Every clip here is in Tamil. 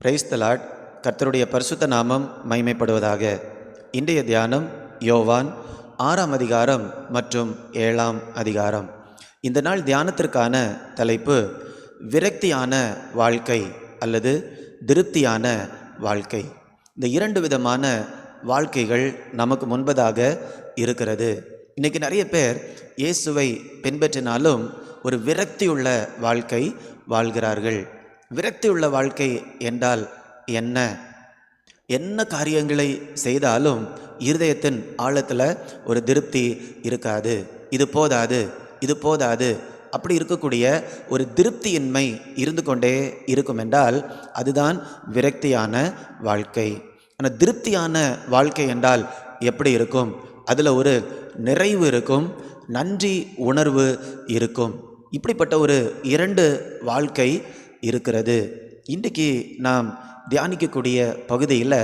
Praise the Lord. கர்த்தருடைய பரிசுத்த நாமம் மகிமைப்படுவதாக. இன்றைய தியானம் யோவான் 6ஆம் அதிகாரம் மற்றும் 7ஆம் அதிகாரம். இந்த நாள் தியானத்திற்கான தலைப்பு விரக்தியான வாழ்க்கை அல்லது திருப்தியான வாழ்க்கை. இந்த இரண்டு விதமான வாழ்க்கைகள் நமக்கு முன்பதாக இருக்கிறது. இன்றைக்கி நிறைய பேர் இயேசுவை பின்பற்றினாலும் ஒரு விரக்தியுள்ள வாழ்க்கை வாழ்கிறார்கள். விரக்தியுள்ள வாழ்க்கை என்றால் என்ன? என்ன காரியங்களை செய்தாலும் இருதயத்தின் ஆழத்தில் ஒரு திருப்தி இருக்காது. இது போதாது, இது போதாது, அப்படி இருக்கக்கூடிய ஒரு திருப்தியின்மை இருந்து கொண்டே இருக்கும் என்றால் அதுதான் விரக்தியான வாழ்க்கை. ஆனால் திருப்தியான வாழ்க்கை என்றால் எப்படி இருக்கும்? அதில் ஒரு நிறைவு இருக்கும், நன்றி உணர்வு இருக்கும். இப்படிப்பட்ட ஒரு இரண்டு வாழ்க்கை இருக்கிறது. இன்றைக்கு நாம் தியானிக்கக்கூடிய பகுதியில்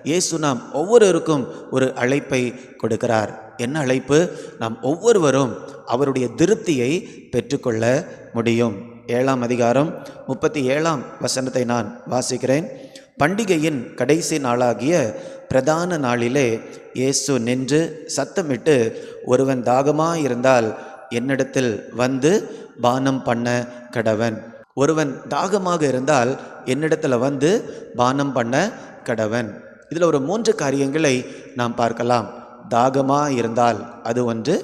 இயேசு நாம் ஒவ்வொருவருக்கும் ஒரு அழைப்பை கொடுக்கிறார். என்ன அழைப்பு? நாம் ஒவ்வொருவரும் அவருடைய திருப்தியை பெற்றுக்கொள்ள முடியும். 7ஆம் அதிகாரம் 37ஆம் வசனத்தை நான் வாசிக்கிறேன். பண்டிகையின் கடைசி நாளாகிய பிரதான நாளிலே இயேசு நின்று சத்தமிட்டு, ஒருவன் தாகமாயிருந்தால் என்னிடத்தில் வந்து பானம் பண்ண கடவன். ஒருவன் தாகமாக இருந்தால் என்னிடத்தில் வந்து பானம் பண்ண கடவன். இதில் ஒரு 3 காரியங்களை நாம் பார்க்கலாம். தாகமாக இருந்தால் அது ஒன்று,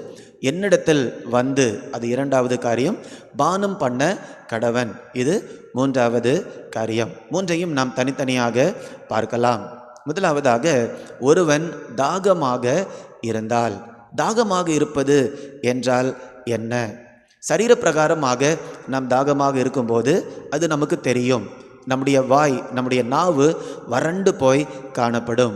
என்னிடத்தில் வந்து அது இரண்டாவது காரியம், பானம் பண்ண கடவன் இது மூன்றாவது காரியம். மூன்றையும் நாம் தனித்தனியாக பார்க்கலாம். முதலாவதாக, ஒருவன் தாகமாக இருந்தால். தாகமாக இருப்பது என்றால் என்ன? சரீர பிரகாரமாக நாம் தாகமாக இருக்கும்போது அது நமக்கு தெரியும். நம்முடைய வாய், நம்முடைய நாவு வறண்டு போய் காணப்படும்.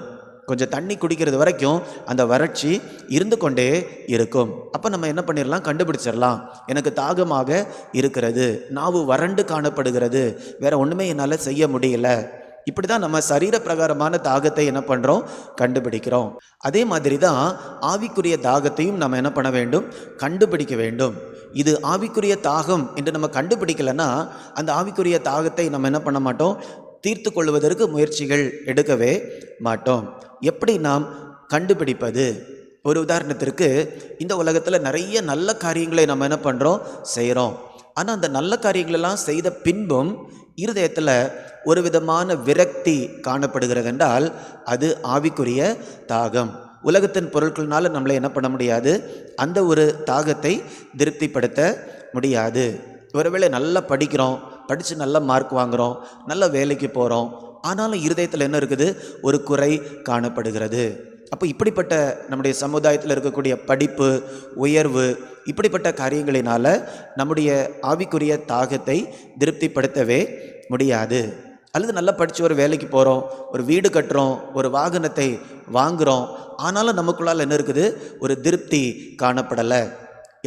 கொஞ்சம் தண்ணி குடிக்கிறது வரைக்கும் அந்த வறட்சி இருந்து கொண்டே இருக்கும். அப்போ நம்ம என்ன பண்ணிடலாம்? கண்டுபிடிச்சிடலாம், எனக்கு தாகமாக இருக்கிறது, நாவு வறண்டு காணப்படுகிறது, வேற ஒன்றுமே என்னால் செய்ய முடியல. இப்படி தான் நம்ம சரீர பிரகாரமான தாகத்தை என்ன பண்ணுறோம்? கண்டுபிடிக்கிறோம். அதே மாதிரி தான் ஆவிக்குரிய தாகத்தையும் நம்ம என்ன பண்ண வேண்டும்? கண்டுபிடிக்க வேண்டும். இது ஆவிக்குரிய தாகம் என்று நம்ம கண்டுபிடிக்கலைன்னா அந்த ஆவிக்குரிய தாகத்தை நம்ம என்ன பண்ண மாட்டோம்? தீர்த்து கொள்வதற்கு முயற்சிகள் எடுக்கவே மாட்டோம். எப்படி நாம் கண்டுபிடிப்பது? ஒரு உதாரணத்திற்கு, இந்த உலகத்தில் நிறைய நல்ல காரியங்களை நம்ம என்ன பண்ணுறோம்? செய்கிறோம். ஆனால் அந்த நல்ல காரியங்களெல்லாம் செய்த பின்பும் இருதயத்தில் ஒரு விதமான விரக்தி காணப்படுகிறது என்றால் அது ஆவிக்குரிய தாகம். உலகத்தின் பொருட்கள்னால நம்மளை என்ன பண்ண முடியாது? அந்த ஒரு தாகத்தை திருப்திப்படுத்த முடியாது. ஒருவேளை நல்லா படிக்கிறோம், படித்து நல்ல மார்க் வாங்குகிறோம், நல்ல வேலைக்கு போகிறோம், ஆனாலும் இருதயத்தில் என்ன இருக்குது? ஒரு குறை காணப்படுகிறது. அப்போ இப்படிப்பட்ட நம்முடைய சமுதாயத்தில் இருக்கக்கூடிய படிப்பு, உயர்வு, இப்படிப்பட்ட காரியங்களினால நம்முடைய ஆவிக்குரிய தாகத்தை திருப்திப்படுத்தவே முடியாது. அல்லது நல்லா படித்து ஒரு வேலைக்கு போகிறோம், ஒரு வீடு கட்டுறோம், ஒரு வாகனத்தை வாங்குகிறோம், ஆனாலும் நமக்குள்ளால் என்ன இருக்குது? ஒரு திருப்தி காணப்படலை.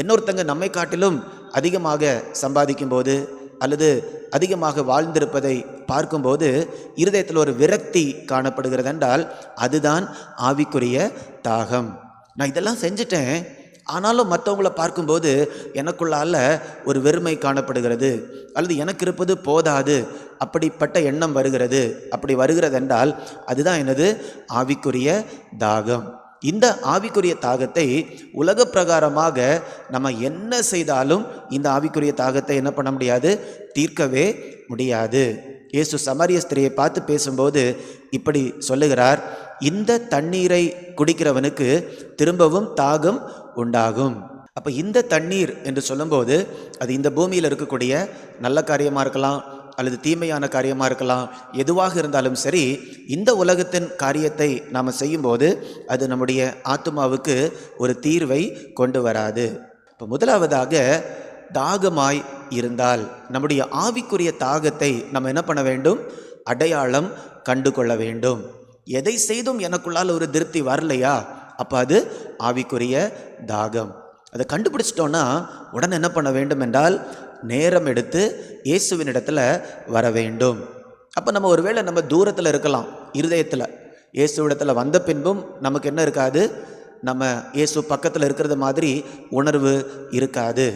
இன்னொருத்தங்க நம்மை காட்டிலும் அதிகமாக சம்பாதிக்கும் போது அல்லது அதிகமாக வாழ்ந்திருப்பதை பார்க்கும்போது இருதயத்தில் ஒரு விரக்தி காணப்படுகிறது என்றால் அதுதான் ஆவிக்குரிய தாகம். நான் இதெல்லாம் செஞ்சிட்டேன், ஆனாலும் மற்றவங்கள பார்க்கும்போது எனக்குள்ளால ஒரு வெறுமை காணப்படுகிறது, அல்லது எனக்கு இருப்பது போதாது, அப்படிப்பட்ட எண்ணம் வருகிறது. அப்படி வருகிறது என்றால் அதுதான் எனது ஆவிக்குரிய தாகம். இந்த ஆவிக்குரிய தாகத்தை உலக பிரகாரமாக நம்ம என்ன செய்தாலும் இந்த ஆவிக்குரிய தாகத்தை என்ன பண்ண முடியாது? தீர்க்கவே முடியாது. இயேசு சமாரிய ஸ்திரியை பார்த்து பேசும்போது இப்படி சொல்லுகிறார், இந்த தண்ணீரை குடிக்கிறவனுக்கு திரும்பவும் தாகம் உண்டாகும். அப்போ இந்த தண்ணீர் என்று சொல்லும்போது அது இந்த பூமியில் இருக்கக்கூடிய நல்ல காரியமாக இருக்கலாம் அல்லது தீமையான காரியமாக இருக்கலாம். எதுவாக இருந்தாலும் சரி, இந்த உலகத்தின் காரியத்தை நாம் செய்யும்போது அது நம்முடைய ஆத்துமாவுக்கு ஒரு தீர்வை கொண்டு வராது. இப்போ முதலாவதாக, தாகமாய் இருந்தால் நம்முடைய ஆவிக்குரிய தாகத்தை நம்ம என்ன பண்ண வேண்டும்? அடையாளம் கண்டு கொள்ள வேண்டும். எதை செய்தும் எனக்குள்ளால் ஒரு திருப்தி வரலையா? அப்போ அது ஆவிக்குரிய தாகம். அதை கண்டுபிடிச்சிட்டோன்னா உடனே என்ன பண்ண வேண்டும் என்றால் நேரம் எடுத்து இயேசுவின் இடத்துல வர வேண்டும். அப்போ நம்ம ஒருவேளை நம்ம தூரத்தில் இருக்கலாம், இருதயத்தில் இயேசுவிடத்தில் வந்த பின்பும் நமக்கு என்ன இருக்காது? நம்ம இயேசு பக்கத்தில் இருக்கிறது மாதிரி உணர்வு இருக்காது.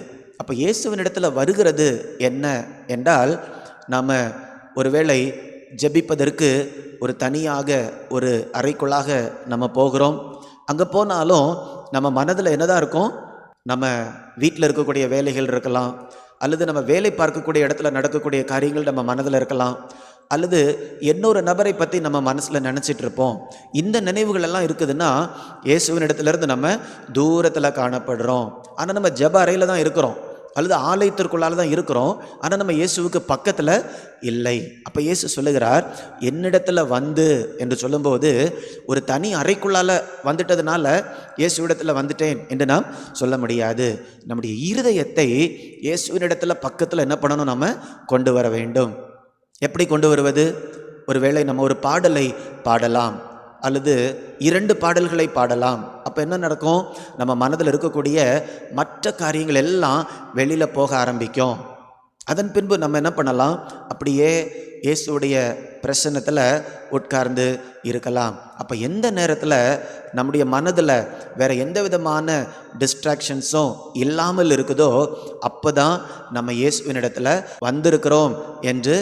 அப்போ இயேசுவின் இடத்துல வருகிறது என்ன என்றால், நாம் ஒருவேளை ஜெபிப்பதற்கு ஒரு தனியாக ஒரு அறைக்குள்ளாக நம்ம போகிறோம். அங்கே போனாலும் நம்ம மனதில் என்னதான் இருக்கும்? நம்ம வீட்டில் இருக்கக்கூடிய வேலைகள் இருக்கலாம், அல்லது நம்ம வேலை பார்க்கக்கூடிய இடத்துல நடக்கக்கூடிய காரியங்கள் நம்ம மனதில் இருக்கலாம், அல்லது இன்னொரு நபரை பற்றி நம்ம மனசில் நினச்சிட்டு இருப்போம். இந்த நினைவுகள் எல்லாம் இருக்குதுன்னா இயேசுவின் இடத்துலேருந்து நம்ம தூரத்தில் காணப்படுறோம். ஆனால் நம்ம ஜெப அறையில் தான் இருக்கிறோம், அல்லது ஆலயத்திற்குள்ளால தான் இருக்கிறோம், ஆனால் நம்ம இயேசுவுக்கு பக்கத்தில் இல்லை. அப்போ இயேசு சொல்லுகிறார், என்னிடத்தில் வந்து என்று சொல்லும்போது ஒரு தனி அறைக்குள்ளால் வந்துட்டதுனால இயேசுவிடத்தில் வந்துட்டேன் என்று நாம் சொல்ல முடியாது. நம்முடைய இருதயத்தை இயேசுவினிடத்தில் பக்கத்தில் என்ன பண்ணணும்? நம்ம கொண்டு வர வேண்டும். எப்படி கொண்டு வருவது? ஒருவேளை நம்ம ஒரு பாடலை பாடலாம், அல்லது 2 பாடல்களை பாடலாம். அப்போ என்ன நடக்கும்? நம்ம மனதில் இருக்கக்கூடிய மற்ற காரியங்கள் எல்லாம் வெளியில் போக ஆரம்பிக்கும். அதன் பின்பு நம்ம என்ன பண்ணலாம்? அப்படியே இயேசுடைய பிரசன்னத்தில் உட்கார்ந்து இருக்கலாம். அப்போ எந்த நேரத்தில் நம்முடைய மனதில் வேறு எந்த விதமான டிஸ்ட்ராக்ஷன்ஸும் இல்லாமல் இருக்குதோ அப்போ தான் நம்ம இயேசுவினிடத்தில் வந்திருக்கிறோம் என்று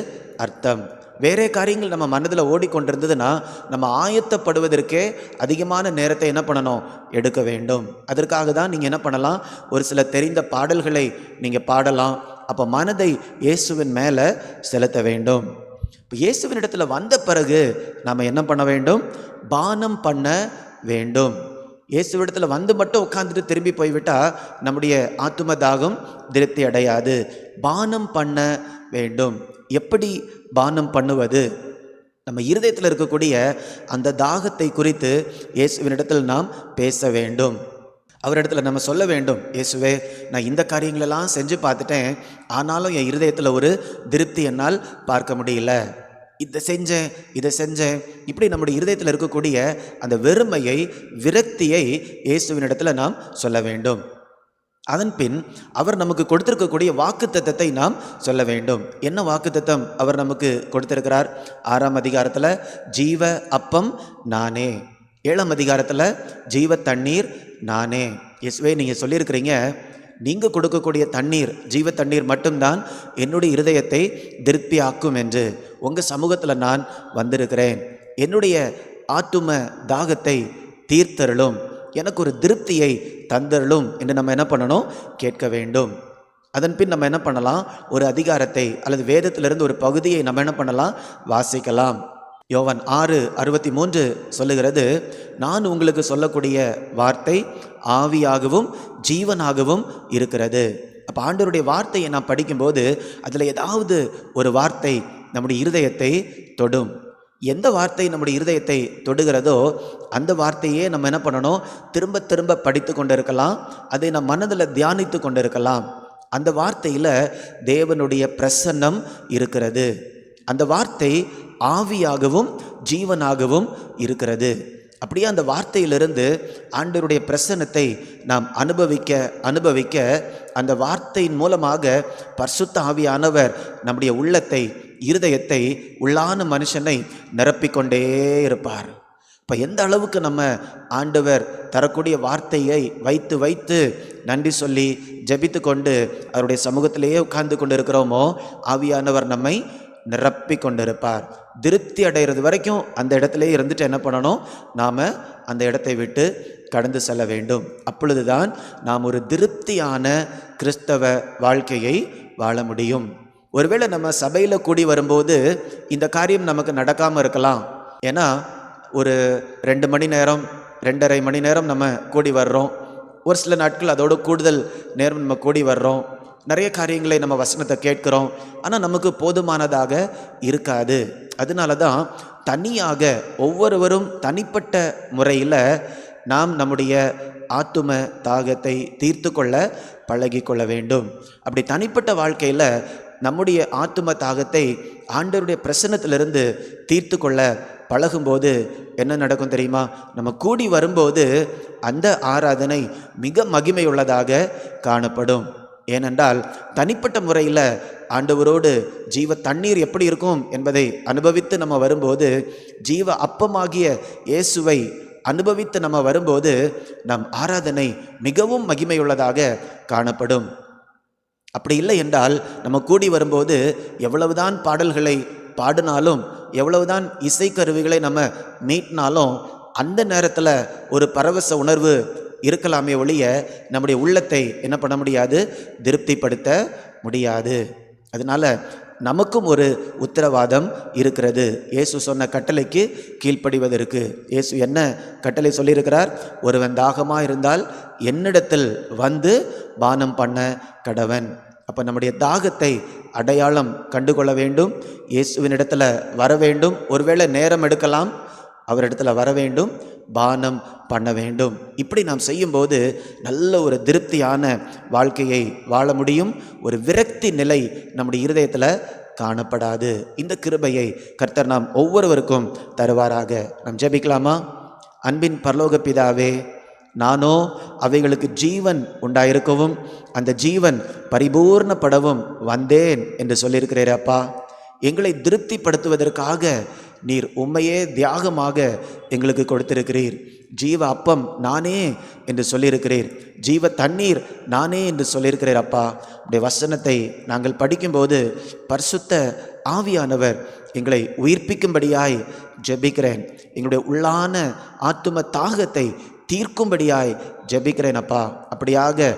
அர்த்தம். வேறே காரியங்கள் நம்ம மனதில் ஓடிக்கொண்டிருந்ததுன்னா நம்ம ஆயத்தப்படுவதற்கே அதிகமான நேரத்தை என்ன பண்ணணும்? எடுக்க வேண்டும். அதற்காக தான் நீங்கள் என்ன பண்ணலாம்? ஒரு சில தெரிந்த பாடல்களை நீங்கள் பாடலாம். அப்போ மனதை இயேசுவின் மேலே செலுத்த வேண்டும். இப்போ இயேசுவின் இடத்துல வந்த பிறகு நாம் என்ன பண்ண வேண்டும்? பானம் பண்ண வேண்டும். இயேசுவிடத்தில் வந்து மட்டும் உட்காந்துட்டு திரும்பி போய்விட்டால் நம்முடைய ஆத்தும தாகம் திருப்தி அடையாது. பானம் பண்ண வேண்டும். எப்படி பானம் பண்ணுவது? நம்ம இருதயத்தில் இருக்கக்கூடிய அந்த தாகத்தை குறித்து இயேசுவினிடத்தில் நாம் பேச வேண்டும். அவரிடத்துல நம்ம சொல்ல வேண்டும், இயேசுவே, நான் இந்த காரியங்களெல்லாம் செஞ்சு பார்த்துட்டேன், ஆனாலும் என் இருதயத்தில் ஒரு திருப்தி என்னால் பார்க்க முடியல. இதை செஞ்சேன் இப்படி நம்முடைய இருதயத்தில் இருக்கக்கூடிய அந்த வெறுமையை, விரக்தியை இயேசுவினிடத்தில் நாம் சொல்ல வேண்டும். அதன் பின் அவர் நமக்கு கொடுத்திருக்கக்கூடிய வாக்குத்தத்தத்தை நாம் சொல்ல வேண்டும். என்ன வாக்குத்தத்தம் அவர் நமக்கு கொடுத்திருக்கிறார்? 6ஆம் அதிகாரத்தில் ஜீவ அப்பம் நானே, 7ஆம் அதிகாரத்தில் ஜீவ தண்ணீர் நானே. இயேசுவே, நீங்கள் சொல்லியிருக்கிறீங்க, நீங்கள் கொடுக்கக்கூடிய தண்ணீர், ஜீவ தண்ணீர் மட்டும்தான் என்னுடைய இருதயத்தை திருப்தி ஆக்கும் என்று. உங்கள் சமூகத்தில் நான் வந்திருக்கிறேன். என்னுடைய ஆத்தும தாகத்தை தீர்த்தருளும், எனக்கு ஒரு திருப்தியை தந்தருளும் என்று நம்ம என்ன பண்ணணும்? கேட்க வேண்டும். அதன் பின் நம்ம என்ன பண்ணலாம்? ஒரு அதிகாரத்தை அல்லது வேதத்திலிருந்து ஒரு பகுதியை நம்ம என்ன பண்ணலாம்? வாசிக்கலாம். யோவான் 6:63 சொல்லுகிறது, நான் உங்களுக்கு சொல்லக்கூடிய வார்த்தை ஆவியாகவும் ஜீவனாகவும் இருக்கிறது. அப்போ ஆண்டவருடைய வார்த்தையை நான் படிக்கும்போது அதில் ஏதாவது ஒரு வார்த்தை நம்முடைய இருதயத்தை தொடும். எந்த வார்த்தை நம்முடைய இருதயத்தை தொடுகிறதோ அந்த வார்த்தையே நம்ம என்ன பண்ணணும்? திரும்ப திரும்ப படித்து கொண்டு இருக்கலாம், அதை நம் மனதில் தியானித்து கொண்டு இருக்கலாம். அந்த வார்த்தையில் தேவனுடைய பிரசன்னம் இருக்கிறது. அந்த வார்த்தை ஆவியாகவும் ஜீவனாகவும் இருக்கிறது. அப்படியே அந்த வார்த்தையிலிருந்து ஆண்டவருடைய பிரசன்னத்தை நாம் அனுபவிக்க அந்த வார்த்தையின் மூலமாக பரிசுத்த ஆவியானவர் நம்முடைய உள்ளத்தை, இருதயத்தை, உள்ளான மனுஷனை நிரப்பிக்கொண்டே இருப்பார். இப்போ எந்த அளவுக்கு நம்ம ஆண்டவர் தரக்கூடிய வார்த்தையை வைத்து வைத்து நன்றி சொல்லி ஜெபித்து கொண்டு அவருடைய சமூகத்திலேயே உட்கார்ந்து கொண்டு இருக்கிறோமோ, ஆவியானவர் நம்மை நிரப்பி கொண்டிருப்பார். திருப்தி அடைகிறது வரைக்கும் அந்த இடத்துல இருந்துட்டு என்ன பண்ணணும்? நாம் அந்த இடத்தை விட்டு கடந்து செல்ல வேண்டும். அப்பொழுதுதான் நாம் ஒரு திருப்தியான கிறிஸ்தவ வாழ்க்கையை வாழ முடியும். ஒருவேளை நம்ம சபையில் கூடி வரும்போது இந்த காரியம் நமக்கு நடக்காமல் இருக்கலாம். ஏன்னா ஒரு 2 மணி நேரம் 2.5 மணி நேரம் நம்ம கூடி வர்றோம். ஒரு சில நாட்கள் அதோடு கூடுதல் நேரம் நம்ம கூடி வர்றோம். நிறைய காரியங்களை நம்ம வசனத்தை கேட்குறோம், ஆனால் நமக்கு போதுமானதாக இருக்காது. அதனால தான் தனியாக ஒவ்வொருவரும் தனிப்பட்ட முறையில் நாம் நம்முடைய ஆத்தும தாகத்தை தீர்த்து கொள்ள பழகி கொள்ள வேண்டும். அப்படி தனிப்பட்ட வாழ்க்கையில் நம்முடைய ஆத்தும தாகத்தை ஆண்டவருடைய பிரசன்னத்திலிருந்து தீர்த்து கொள்ள பழகும்போது என்ன நடக்கும் தெரியுமா? நம்ம கூடி வரும்போது அந்த ஆராதனை மிக மகிமையுள்ளதாக காணப்படும். ஏனென்றால் தனிப்பட்ட முறையில் ஆண்டவரோடு ஜீவ தண்ணீர் எப்படி இருக்கும் என்பதை அனுபவித்து நம்ம வரும்போது, ஜீவ அப்பமாகிய இயேசுவை அனுபவித்து நம்ம வரும்போது நம் ஆராதனை மிகவும் மகிமையுள்ளதாக காணப்படும். அப்படி இல்லை என்றால் நம்ம கூடி வரும்போது எவ்வளவுதான் பாடல்களை பாடினாலும் எவ்வளவுதான் இசைக்கருவிகளை நம்ம மீட்டினாலும் அந்த நேரத்தில் ஒரு பரவச உணர்வு இருக்கலாமே ஒழிய நம்முடைய உள்ளத்தை என்ன பண்ண முடியாது, திருப்திப்படுத்த முடியாது. அதனால நமக்கும் ஒரு உத்தரவாதம் இருக்கிறது. இயேசு சொன்ன கட்டளைக்கு கீழ்ப்படிவதற்கு. இயேசு என்ன கட்டளை சொல்லியிருக்கிறார்? ஒருவன் தாகமாக இருந்தால் என்னிடத்தில் வந்து பானம் பண்ண கடவன். அப்போ நம்முடைய தாகத்தை அடையாளம் கண்டுகொள்ள வேண்டும், இயேசுவினிடத்தில் வர வேண்டும். ஒருவேளை நேரம் எடுக்கலாம், அவரிடத்துல வர வேண்டும், பானம் பண்ண வேண்டும். இப்படி நாம் செய்யும்போது நல்ல ஒரு திருப்தியான வாழ்க்கையை வாழ முடியும். ஒரு விரக்தி நிலை நம்முடைய இருதயத்தில் காணப்படாது. இந்த கிருபையை கர்த்தர் நாம் ஒவ்வொருவருக்கும் தருவாராக. நாம் ஜெபிக்கலாமா? அன்பின் பரலோக பிதாவே, நானோ அவைகளுக்கு ஜீவன் உண்டாயிருக்கவும் அந்த ஜீவன் பரிபூர்ணப்படவும் வந்தேன் என்று சொல்லியிருக்கிறீர் அப்பா. எங்களை திருப்திப்படுத்துவதற்காக நீர் உம்மையே தியாகமாக எங்களுக்கு கொடுத்திருக்கிறீர். ஜீவ அப்பம் நானே என்று சொல்லியிருக்கிறீர், ஜீவ தண்ணீர் நானே என்று சொல்லியிருக்கிறீர் அப்பா. உடைய வசனத்தை நாங்கள் படிக்கும்போது பரிசுத்த ஆவியானவர் எங்களை உயிர்ப்பிக்கும்படியாய் ஜெபிக்கிறேன். எங்களுடைய உள்ளான ஆத்தும தாகத்தை தீர்க்கும்படியாய் ஜெபிக்கிறேன் அப்பா. அப்படியாக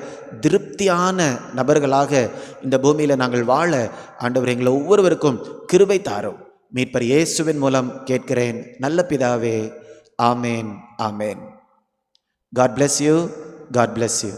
திருப்தியான நபர்களாக இந்த பூமியில் நாங்கள் வாழ ஆண்டவர் எங்களை ஒவ்வொருவருக்கும் கிருபை தாரும். மீட்பர் இயேசுவின் மூலம் கேட்கிறேன் நல்ல பிதாவே. ஆமேன், ஆமேன். God bless you. God bless you.